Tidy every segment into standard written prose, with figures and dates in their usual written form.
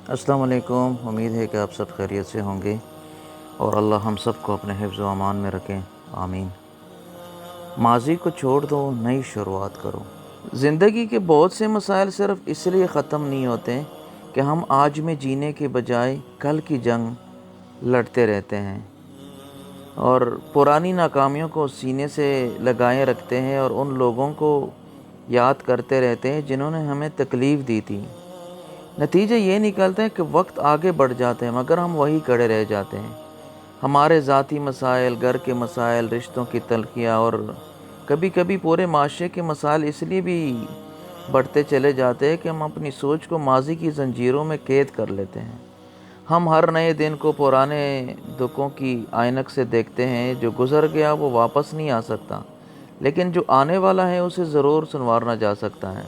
السلام علیکم۔ امید ہے کہ آپ سب خیریت سے ہوں گے اور اللہ ہم سب کو اپنے حفظ و امان میں رکھیں، آمین۔ ماضی کو چھوڑ دو، نئی شروعات کرو۔ زندگی کے بہت سے مسائل صرف اس لیے ختم نہیں ہوتے کہ ہم آج میں جینے کے بجائے کل کی جنگ لڑتے رہتے ہیں اور پرانی ناکامیوں کو سینے سے لگائے رکھتے ہیں اور ان لوگوں کو یاد کرتے رہتے ہیں جنہوں نے ہمیں تکلیف دی تھی۔ نتیجہ یہ نکلتا ہے کہ وقت آگے بڑھ جاتے ہیں مگر ہم وہی کڑے رہ جاتے ہیں۔ ہمارے ذاتی مسائل، گھر کے مسائل، رشتوں کی تلخیاں اور کبھی کبھی پورے معاشرے کے مسائل اس لیے بھی بڑھتے چلے جاتے ہیں کہ ہم اپنی سوچ کو ماضی کی زنجیروں میں قید کر لیتے ہیں۔ ہم ہر نئے دن کو پرانے دکھوں کی عینک سے دیکھتے ہیں۔ جو گزر گیا وہ واپس نہیں آ سکتا، لیکن جو آنے والا ہے اسے ضرور سنوارا جا سکتا ہے۔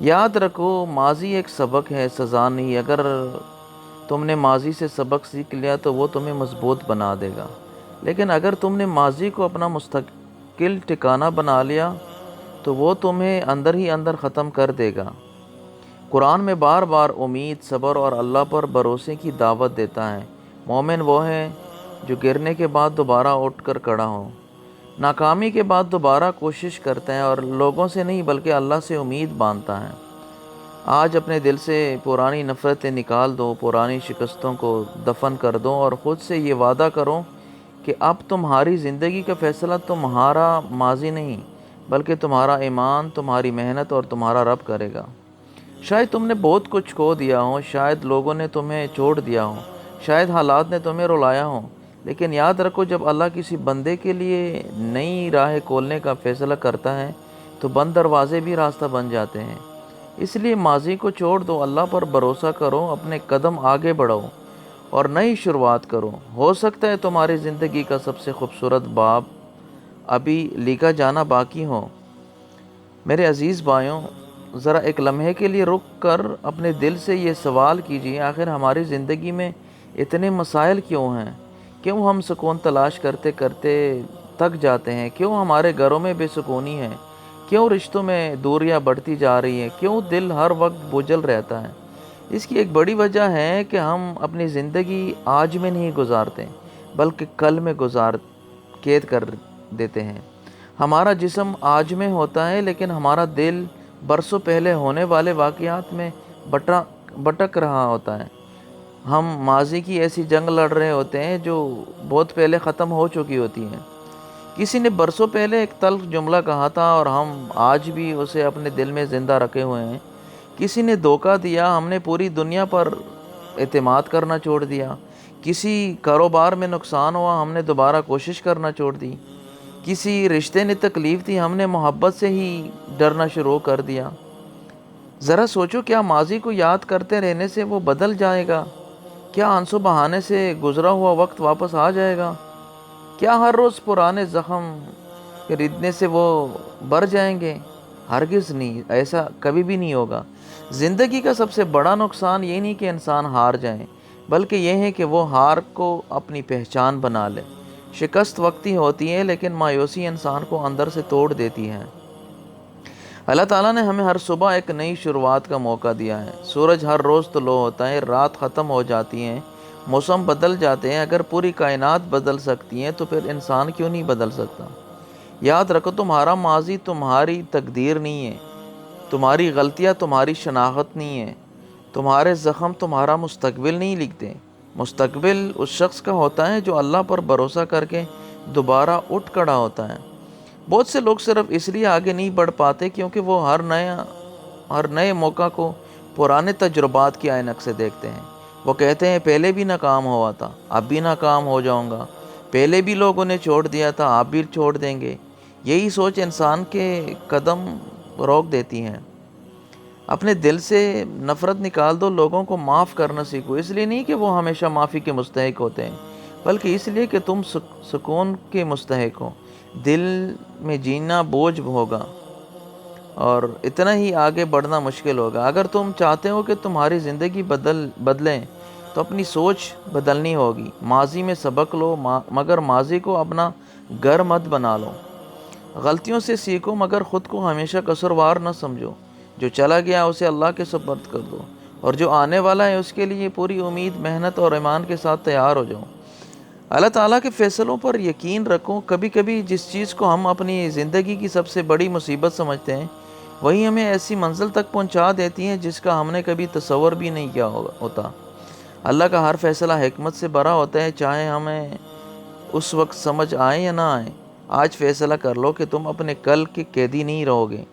یاد رکھو، ماضی ایک سبق ہے، سزا نہیں۔ اگر تم نے ماضی سے سبق سیکھ لیا تو وہ تمہیں مضبوط بنا دے گا، لیکن اگر تم نے ماضی کو اپنا مستقل ٹھکانہ بنا لیا تو وہ تمہیں اندر ہی اندر ختم کر دے گا۔ قرآن میں بار بار امید، صبر اور اللہ پر بھروسے کی دعوت دیتا ہے۔ مومن وہ ہے جو گرنے کے بعد دوبارہ اٹھ کر کھڑا ہو، ناکامی کے بعد دوبارہ کوشش کرتا ہے اور لوگوں سے نہیں بلکہ اللہ سے امید باندھتا ہے۔ آج اپنے دل سے پرانی نفرتیں نکال دو، پرانی شکستوں کو دفن کر دو اور خود سے یہ وعدہ کرو کہ اب تمہاری زندگی کا فیصلہ تمہارا ماضی نہیں بلکہ تمہارا ایمان، تمہاری محنت اور تمہارا رب کرے گا۔ شاید تم نے بہت کچھ کھو دیا ہو، شاید لوگوں نے تمہیں چھوڑ دیا ہو، شاید حالات نے تمہیں رلایا ہو، لیکن یاد رکھو، جب اللہ کسی بندے کے لیے نئی راہ کھولنے کا فیصلہ کرتا ہے تو بند دروازے بھی راستہ بن جاتے ہیں۔ اس لیے ماضی کو چھوڑ دو، اللہ پر بھروسہ کرو، اپنے قدم آگے بڑھاؤ اور نئی شروعات کرو۔ ہو سکتا ہے تمہاری زندگی کا سب سے خوبصورت باب ابھی لکھا جانا باقی ہو۔ میرے عزیز بھائیوں، ذرا ایک لمحے کے لیے رک کر اپنے دل سے یہ سوال کیجیے، آخر ہماری زندگی میں اتنے مسائل کیوں ہیں؟ کیوں ہم سکون تلاش کرتے کرتے تک جاتے ہیں؟ کیوں ہمارے گھروں میں بے سکونی ہے؟ کیوں رشتوں میں دوریاں بڑھتی جا رہی ہیں؟ کیوں دل ہر وقت بوجھل رہتا ہے؟ اس کی ایک بڑی وجہ ہے کہ ہم اپنی زندگی آج میں نہیں گزارتے بلکہ کل میں قید کر دیتے ہیں۔ ہمارا جسم آج میں ہوتا ہے لیکن ہمارا دل برسوں پہلے ہونے والے واقعات میں بھٹک رہا ہوتا ہے۔ ہم ماضی کی ایسی جنگ لڑ رہے ہوتے ہیں جو بہت پہلے ختم ہو چکی ہوتی ہیں۔ کسی نے برسوں پہلے ایک تلخ جملہ کہا تھا اور ہم آج بھی اسے اپنے دل میں زندہ رکھے ہوئے ہیں۔ کسی نے دھوکہ دیا، ہم نے پوری دنیا پر اعتماد کرنا چھوڑ دیا۔ کسی کاروبار میں نقصان ہوا، ہم نے دوبارہ کوشش کرنا چھوڑ دی۔ کسی رشتے نے تکلیف دی، ہم نے محبت سے ہی ڈرنا شروع کر دیا۔ ذرا سوچو، کیا ماضی کو یاد کرتے رہنے سے وہ بدل جائے گا؟ کیا آنسو بہانے سے گزرا ہوا وقت واپس آ جائے گا؟ کیا ہر روز پرانے زخم خریدنے سے وہ بھر جائیں گے؟ ہرگز نہیں، ایسا کبھی بھی نہیں ہوگا۔ زندگی کا سب سے بڑا نقصان یہ نہیں کہ انسان ہار جائے، بلکہ یہ ہے کہ وہ ہار کو اپنی پہچان بنا لے۔ شکست وقتی ہوتی ہے لیکن مایوسی انسان کو اندر سے توڑ دیتی ہے۔ اللہ تعالیٰ نے ہمیں ہر صبح ایک نئی شروعات کا موقع دیا ہے۔ سورج ہر روز طلوع ہوتا ہے، رات ختم ہو جاتی ہیں، موسم بدل جاتے ہیں۔ اگر پوری کائنات بدل سکتی ہے تو پھر انسان کیوں نہیں بدل سکتا؟ یاد رکھو، تمہارا ماضی تمہاری تقدیر نہیں ہے، تمہاری غلطیاں تمہاری شناخت نہیں ہے، تمہارے زخم تمہارا مستقبل نہیں لکھتے۔ مستقبل اس شخص کا ہوتا ہے جو اللہ پر بھروسہ کر کے دوبارہ اٹھ کھڑا ہوتا ہے۔ بہت سے لوگ صرف اس لیے آگے نہیں بڑھ پاتے کیونکہ وہ ہر نئے موقع کو پرانے تجربات کی عینک سے دیکھتے ہیں۔ وہ کہتے ہیں پہلے بھی ناکام ہوا تھا، اب بھی ناکام ہو جاؤں گا، پہلے بھی لوگوں نے چھوڑ دیا تھا، آپ بھی چھوڑ دیں گے۔ یہی سوچ انسان کے قدم روک دیتی ہے۔ اپنے دل سے نفرت نکال دو، لوگوں کو معاف کرنا سیکھو، اس لیے نہیں کہ وہ ہمیشہ معافی کے مستحق ہوتے ہیں بلکہ اس لیے کہ تم سکون کے مستحق ہو۔ دل میں جینا بوجھ ہوگا اور اتنا ہی آگے بڑھنا مشکل ہوگا۔ اگر تم چاہتے ہو کہ تمہاری زندگی بدلیں تو اپنی سوچ بدلنی ہوگی۔ ماضی میں سبق لو مگر ماضی کو اپنا گھر مت بنا لو۔ غلطیوں سے سیکھو مگر خود کو ہمیشہ قصوروار نہ سمجھو۔ جو چلا گیا اسے اللہ کے سپرد کر دو، اور جو آنے والا ہے اس کے لیے پوری امید، محنت اور ایمان کے ساتھ تیار ہو جاؤ۔ اللہ تعالیٰ کے فیصلوں پر یقین رکھو۔ کبھی کبھی جس چیز کو ہم اپنی زندگی کی سب سے بڑی مصیبت سمجھتے ہیں وہی ہمیں ایسی منزل تک پہنچا دیتی ہیں جس کا ہم نے کبھی تصور بھی نہیں کیا ہوتا۔ اللہ کا ہر فیصلہ حکمت سے بھرا ہوتا ہے، چاہے ہمیں اس وقت سمجھ آئے یا نہ آئے۔ آج فیصلہ کر لو کہ تم اپنے کل کے قیدی نہیں رہو گے،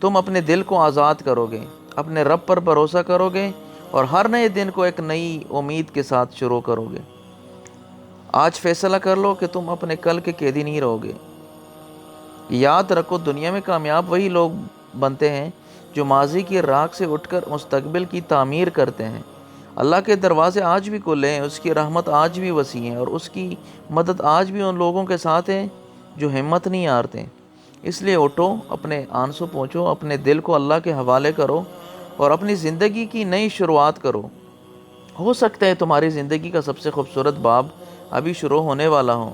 تم اپنے دل کو آزاد کرو گے، اپنے رب پر بھروسہ کرو گے اور ہر نئے دن کو ایک نئی امید کے ساتھ شروع کرو گے۔ آج فیصلہ کر لو کہ تم اپنے کل کے قیدی نہیں رہو گے۔ یاد رکھو، دنیا میں کامیاب وہی لوگ بنتے ہیں جو ماضی کی راکھ سے اٹھ کر مستقبل کی تعمیر کرتے ہیں۔ اللہ کے دروازے آج بھی کھلے ہیں، اس کی رحمت آج بھی وسیع ہے اور اس کی مدد آج بھی ان لوگوں کے ساتھ ہے جو ہمت نہیں ہارتے۔ اس لیے اٹھو، اپنے آنسو پوچھو، اپنے دل کو اللہ کے حوالے کرو اور اپنی زندگی کی نئی شروعات کرو۔ ہو سکتا ہے تمہاری زندگی کا سب سے خوبصورت باب ابھی شروع ہونے والا ہو۔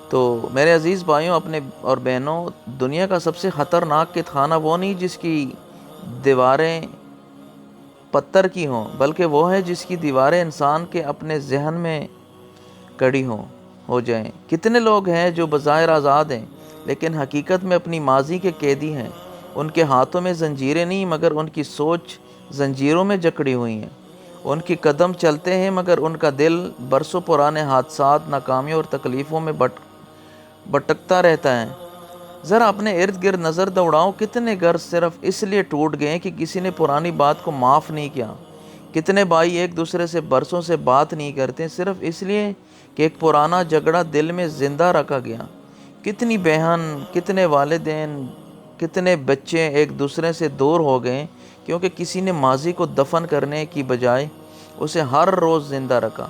تو میرے عزیز بھائیوں اپنے اور بہنوں، دنیا کا سب سے خطرناک قید خانہ وہ نہیں جس کی دیواریں پتھر کی ہوں، بلکہ وہ ہے جس کی دیواریں انسان کے اپنے ذہن میں کڑی ہو جائیں۔ کتنے لوگ ہیں جو بظاہر آزاد ہیں لیکن حقیقت میں اپنی ماضی کے قیدی ہیں۔ ان کے ہاتھوں میں زنجیریں نہیں مگر ان کی سوچ زنجیروں میں جکڑی ہوئی ہیں۔ ان کے قدم چلتے ہیں مگر ان کا دل برسوں پرانے حادثات، ناکامیوں اور تکلیفوں میں بھٹکتا رہتا ہے۔ ذرا اپنے ارد گرد نظر دوڑاؤ، کتنے گھر صرف اس لیے ٹوٹ گئے کہ کسی نے پرانی بات کو معاف نہیں کیا۔ کتنے بھائی ایک دوسرے سے برسوں سے بات نہیں کرتے صرف اس لیے کہ ایک پرانا جھگڑا دل میں زندہ رکھا گیا۔ کتنی بہن، کتنے والدین، کتنے بچے ایک دوسرے سے دور ہو گئے کیونکہ کسی نے ماضی کو دفن کرنے کی بجائے اسے ہر روز زندہ رکھا۔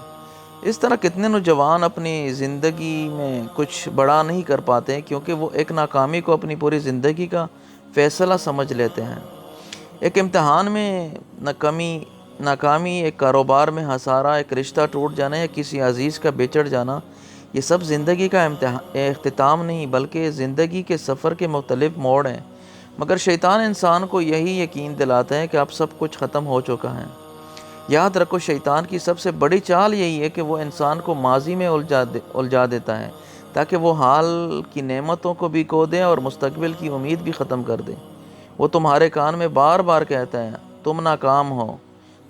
اس طرح کتنے نوجوان اپنی زندگی میں کچھ بڑا نہیں کر پاتے کیونکہ وہ ایک ناکامی کو اپنی پوری زندگی کا فیصلہ سمجھ لیتے ہیں۔ ایک امتحان میں ناکامی، ایک کاروبار میں خسارہ، ایک رشتہ ٹوٹ جانا یا کسی عزیز کا بچھڑ جانا، یہ سب زندگی کا اختتام نہیں بلکہ زندگی کے سفر کے مختلف موڑ ہیں۔ مگر شیطان انسان کو یہی یقین دلاتا ہے کہ اب سب کچھ ختم ہو چکا ہے۔ یاد رکھو، شیطان کی سب سے بڑی چال یہی ہے کہ وہ انسان کو ماضی میں الجھا دیتا ہے تاکہ وہ حال کی نعمتوں کو بھی کھو دے اور مستقبل کی امید بھی ختم کر دے۔ وہ تمہارے کان میں بار بار کہتا ہے، تم ناکام ہو،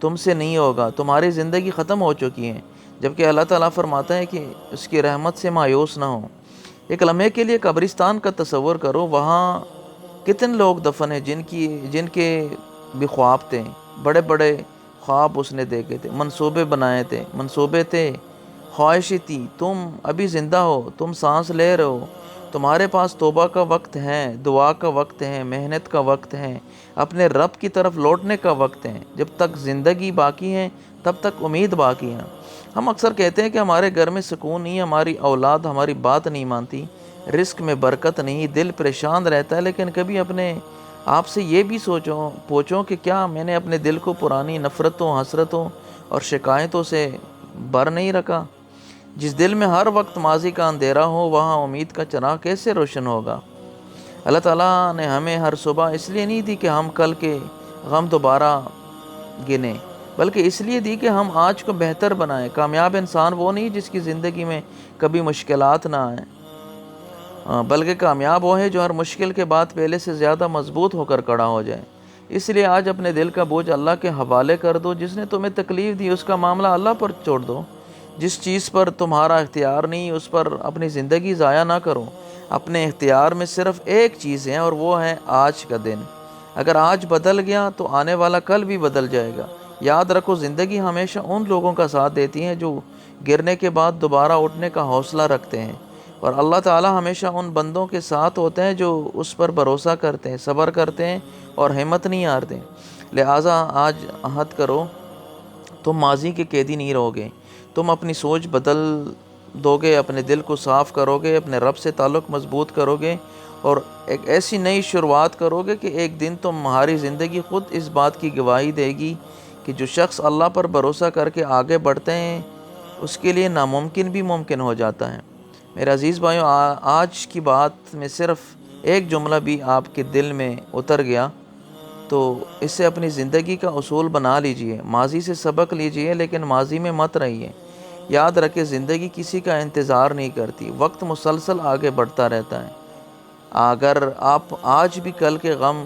تم سے نہیں ہوگا، تمہاری زندگی ختم ہو چکی ہے، جبکہ اللہ تعالیٰ فرماتا ہے کہ اس کی رحمت سے مایوس نہ ہو۔ ایک لمحے کے لیے قبرستان کا تصور کرو، وہاں کتنے لوگ دفن ہیں جن کے بھی خواب تھے، بڑے بڑے خواب اس نے دیکھے تھے، منصوبے بنائے تھے، منصوبے تھے، خواہشیں تھی۔ تم ابھی زندہ ہو، تم سانس لے رہے ہو، تمہارے پاس توبہ کا وقت ہے، دعا کا وقت ہے، محنت کا وقت ہے، اپنے رب کی طرف لوٹنے کا وقت ہے۔ جب تک زندگی باقی ہے تب تک امید باقی ہے۔ ہم اکثر کہتے ہیں کہ ہمارے گھر میں سکون نہیں، ہماری اولاد ہماری بات نہیں مانتی، رزق میں برکت نہیں، دل پریشان رہتا ہے، لیکن کبھی اپنے آپ سے یہ بھی پوچھو کہ کیا میں نے اپنے دل کو پرانی نفرتوں، حسرتوں اور شکایتوں سے بھر نہیں رکھا؟ جس دل میں ہر وقت ماضی کا اندھیرا ہو وہاں امید کا چراغ کیسے روشن ہوگا؟ اللہ تعالیٰ نے ہمیں ہر صبح اس لیے نہیں دی کہ ہم کل کے غم دوبارہ گنیں، بلکہ اس لیے دی کہ ہم آج کو بہتر بنائیں۔ کامیاب انسان وہ نہیں جس کی زندگی میں کبھی مشکلات نہ آئیں، بلکہ کامیاب وہ ہے جو ہر مشکل کے بعد پہلے سے زیادہ مضبوط ہو کر کھڑا ہو جائے۔ اس لیے آج اپنے دل کا بوجھ اللہ کے حوالے کر دو۔ جس نے تمہیں تکلیف دی اس کا معاملہ اللہ پر چھوڑ دو۔ جس چیز پر تمہارا اختیار نہیں اس پر اپنی زندگی ضائع نہ کرو۔ اپنے اختیار میں صرف ایک چیز ہے اور وہ ہے آج کا دن۔ اگر آج بدل گیا تو آنے والا کل بھی بدل جائے گا۔ یاد رکھو، زندگی ہمیشہ ان لوگوں کا ساتھ دیتی ہے جو گرنے کے بعد دوبارہ اٹھنے کا حوصلہ رکھتے ہیں، اور اللہ تعالیٰ ہمیشہ ان بندوں کے ساتھ ہوتے ہیں جو اس پر بھروسہ کرتے ہیں، صبر کرتے ہیں اور ہمت نہیں ہارتے۔ لہٰذا آج عہد کرو، تم ماضی کے قیدی نہیں رہو گے، تم اپنی سوچ بدل دو گے، اپنے دل کو صاف کرو گے، اپنے رب سے تعلق مضبوط کرو گے اور ایک ایسی نئی شروعات کرو گے کہ ایک دن تمہاری زندگی خود اس بات کی گواہی دے گی کہ جو شخص اللہ پر بھروسہ کر کے آگے بڑھتے ہیں اس کے لیے ناممکن بھی ممکن ہو جاتا ہے۔ میرے عزیز بھائیوں، آج کی بات میں صرف ایک جملہ بھی آپ کے دل میں اتر گیا تو اس سے اپنی زندگی کا اصول بنا لیجئے، ماضی سے سبق لیجئے لیکن ماضی میں مت رہیے۔ یاد رکھیں زندگی کسی کا انتظار نہیں کرتی، وقت مسلسل آگے بڑھتا رہتا ہے۔ اگر آپ آج بھی کل کے غم،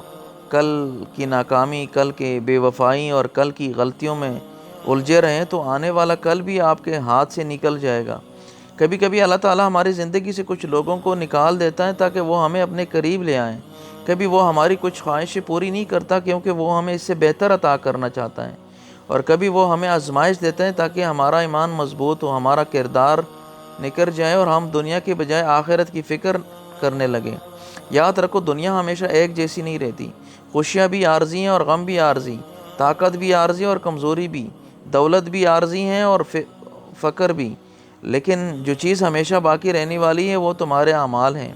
کل کی ناکامی، کل کے بے وفائی اور کل کی غلطیوں میں الجھے رہیں تو آنے والا کل بھی آپ کے ہاتھ سے نکل جائے گا۔ کبھی کبھی اللہ تعالیٰ ہماری زندگی سے کچھ لوگوں کو نکال دیتا ہے تاکہ وہ ہمیں اپنے قریب لے آئیں۔ کبھی وہ ہماری کچھ خواہشیں پوری نہیں کرتا کیونکہ وہ ہمیں اس سے بہتر عطا کرنا چاہتا ہے، اور کبھی وہ ہمیں آزمائش دیتے ہیں تاکہ ہمارا ایمان مضبوط ہو، ہمارا کردار نکھر جائے اور ہم دنیا کے بجائے آخرت کی فکر کرنے لگیں۔ یاد رکھو دنیا ہمیشہ ایک جیسی نہیں رہتی، خوشیاں بھی عارضی ہیں اور غم بھی عارضی، طاقت بھی عارضی اور کمزوری بھی، دولت بھی عارضی ہیں اور فقر بھی، لیکن جو چیز ہمیشہ باقی رہنے والی ہے وہ تمہارے اعمال ہیں۔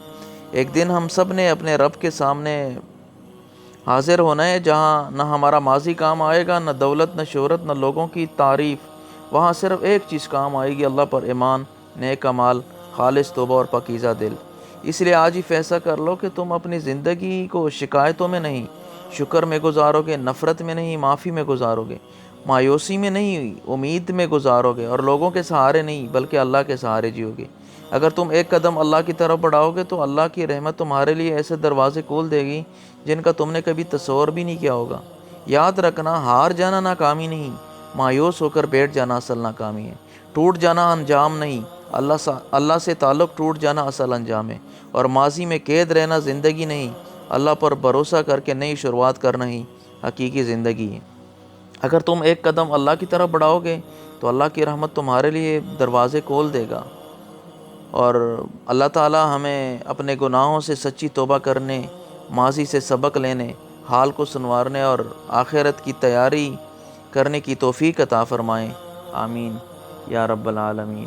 ایک دن ہم سب نے اپنے رب کے سامنے حاضر ہونا ہے، جہاں نہ ہمارا ماضی کام آئے گا، نہ دولت، نہ شہرت، نہ لوگوں کی تعریف۔ وہاں صرف ایک چیز کام آئے گی، اللہ پر ایمان، نیک اعمال، خالص توبہ اور پاکیزہ دل۔ اس لیے آج ہی فیصلہ کر لو کہ تم اپنی زندگی کو شکایتوں میں نہیں، شکر میں گزارو گے، نفرت میں نہیں، معافی میں گزارو گے، مایوسی میں نہیں، امید میں گزارو گے، اور لوگوں کے سہارے نہیں بلکہ اللہ کے سہارے جیو گے۔ اگر تم ایک قدم اللہ کی طرف بڑھاؤ گے تو اللہ کی رحمت تمہارے لیے ایسے دروازے کھول دے گی جن کا تم نے کبھی تصور بھی نہیں کیا ہوگا۔ یاد رکھنا ہار جانا ناکامی نہیں، مایوس ہو کر بیٹھ جانا اصل ناکامی ہے۔ ٹوٹ جانا انجام نہیں، اللہ سے تعلق ٹوٹ جانا اصل انجام ہے۔ اور ماضی میں قید رہنا زندگی نہیں، اللہ پر بھروسہ کر کے نئی شروعات کرنا ہی حقیقی زندگی ہے۔ اگر تم ایک قدم اللہ کی طرف بڑھاؤ گے تو اللہ کی رحمت تمہارے لیے دروازے کھول دے گا، اور اللہ تعالیٰ ہمیں اپنے گناہوں سے سچی توبہ کرنے، ماضی سے سبق لینے، حال کو سنوارنے اور آخرت کی تیاری کرنے کی توفیق عطا فرمائیں۔ آمین یا رب العالمین۔